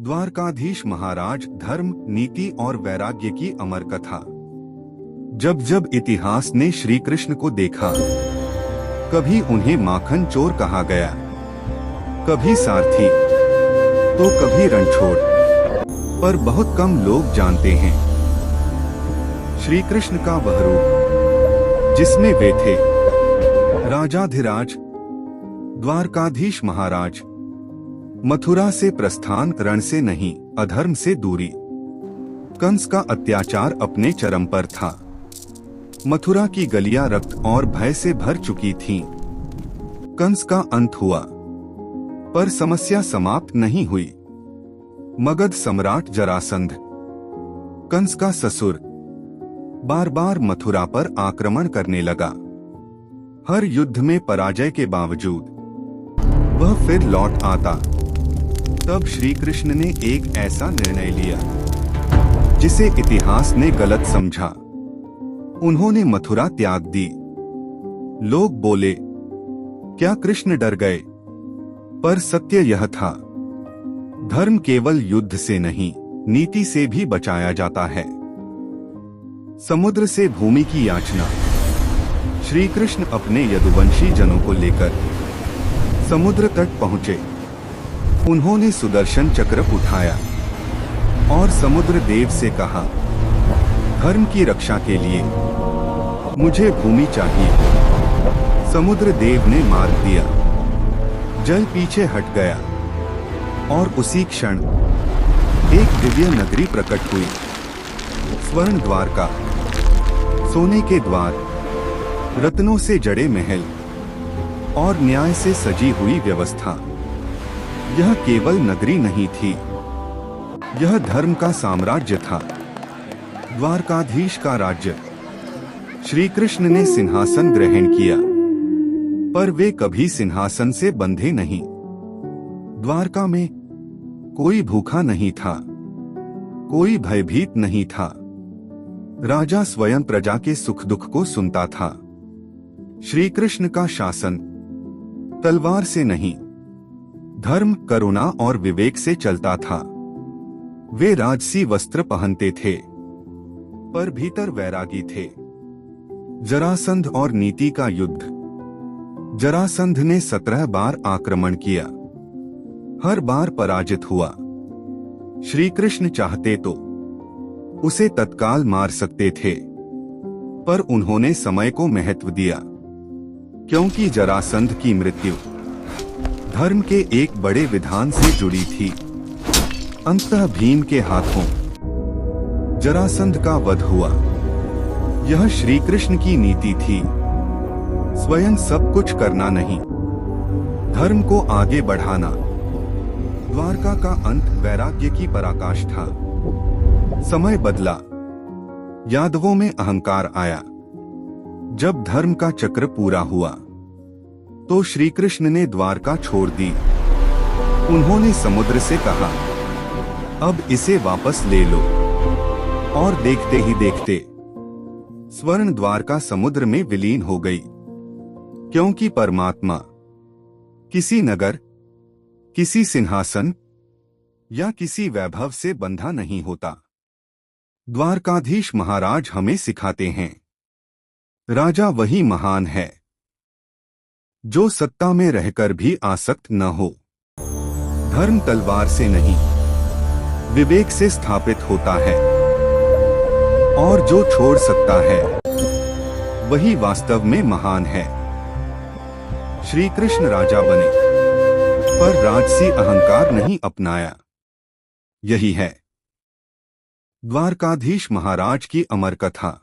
द्वारकाधीश महाराज धर्म, नीति और वैराग्य की अमर कथा। जब जब इतिहास ने श्री कृष्ण को देखा, कभी उन्हें माखन चोर कहा गया, कभी सारथी, तो कभी रणछोड़, पर बहुत कम लोग जानते हैं श्री कृष्ण का वह रूप जिसमें वे थे राजाधिराज, द्वारकाधीश महाराज। मथुरा से प्रस्थान, रण से नहीं, अधर्म से दूरी। कंस का अत्याचार अपने चरम पर था। मथुरा की गलियां रक्त और भय से भर चुकी थीं। कंस का अंत हुआ, पर समस्या समाप्त नहीं हुई। मगध सम्राट जरासंध, कंस का ससुर, बार बार मथुरा पर आक्रमण करने लगा। हर युद्ध में पराजय के बावजूद वह फिर लौट आता। तब श्री कृष्ण ने एक ऐसा निर्णय लिया जिसे इतिहास ने गलत समझा। उन्होंने मथुरा त्याग दी। लोग बोले, क्या कृष्ण डर गए? पर सत्य यह था, धर्म केवल युद्ध से नहीं, नीति से भी बचाया जाता है। समुद्र से भूमि की याचना। श्री कृष्ण अपने यदुवंशी जनों को लेकर समुद्र तट पहुंचे। उन्होंने सुदर्शन चक्र उठाया और समुद्र देव से कहा, धर्म की रक्षा के लिए मुझे भूमि चाहिए। समुद्र देव ने मार्ग दिया, जल पीछे हट गया और उसी क्षण एक दिव्य नगरी प्रकट हुई। स्वर्ण द्वारका, सोने के द्वार, रत्नों से जड़े महल और न्याय से सजी हुई व्यवस्था। यह केवल नगरी नहीं थी, यह धर्म का साम्राज्य था, द्वारकाधीश का राज्य। श्री कृष्ण ने सिंहासन ग्रहण किया, पर वे कभी सिंहासन से बंधे नहीं। द्वारका में कोई भूखा नहीं था, कोई भयभीत नहीं था। राजा स्वयं प्रजा के सुख दुख को सुनता था। श्री कृष्ण का शासन तलवार से नहीं, धर्म, करुणा और विवेक से चलता था। वे राजसी वस्त्र पहनते थे, पर भीतर वैरागी थे। जरासंध और नीति का युद्ध। जरासंध ने 17 बार आक्रमण किया, हर बार पराजित हुआ। श्री कृष्ण चाहते तो उसे तत्काल मार सकते थे, पर उन्होंने समय को महत्व दिया, क्योंकि जरासंध की मृत्यु धर्म के एक बड़े विधान से जुड़ी थी। अंततः भीम के हाथों जरासंध का वध हुआ। यह श्री कृष्ण की नीति थी, स्वयं सब कुछ करना नहीं, धर्म को आगे बढ़ाना। द्वारका का अंत वैराग्य की पराकाष्ठा। समय बदला, यादवों में अहंकार आया। जब धर्म का चक्र पूरा हुआ, तो श्री कृष्ण ने द्वारका छोड़ दी। उन्होंने समुद्र से कहा, अब इसे वापस ले लो। और देखते ही देखते स्वर्ण द्वारका समुद्र में विलीन हो गई, क्योंकि परमात्मा किसी नगर, किसी सिंहासन या किसी वैभव से बंधा नहीं होता। द्वारकाधीश महाराज हमें सिखाते हैं, राजा वही महान है जो सत्ता में रहकर भी आसक्त न हो। धर्म तलवार से नहीं, विवेक से स्थापित होता है, और जो छोड़ सकता है वही वास्तव में महान है। श्री कृष्ण राजा बने, पर राजसी अहंकार नहीं अपनाया। यही है द्वारकाधीश महाराज की अमर कथा।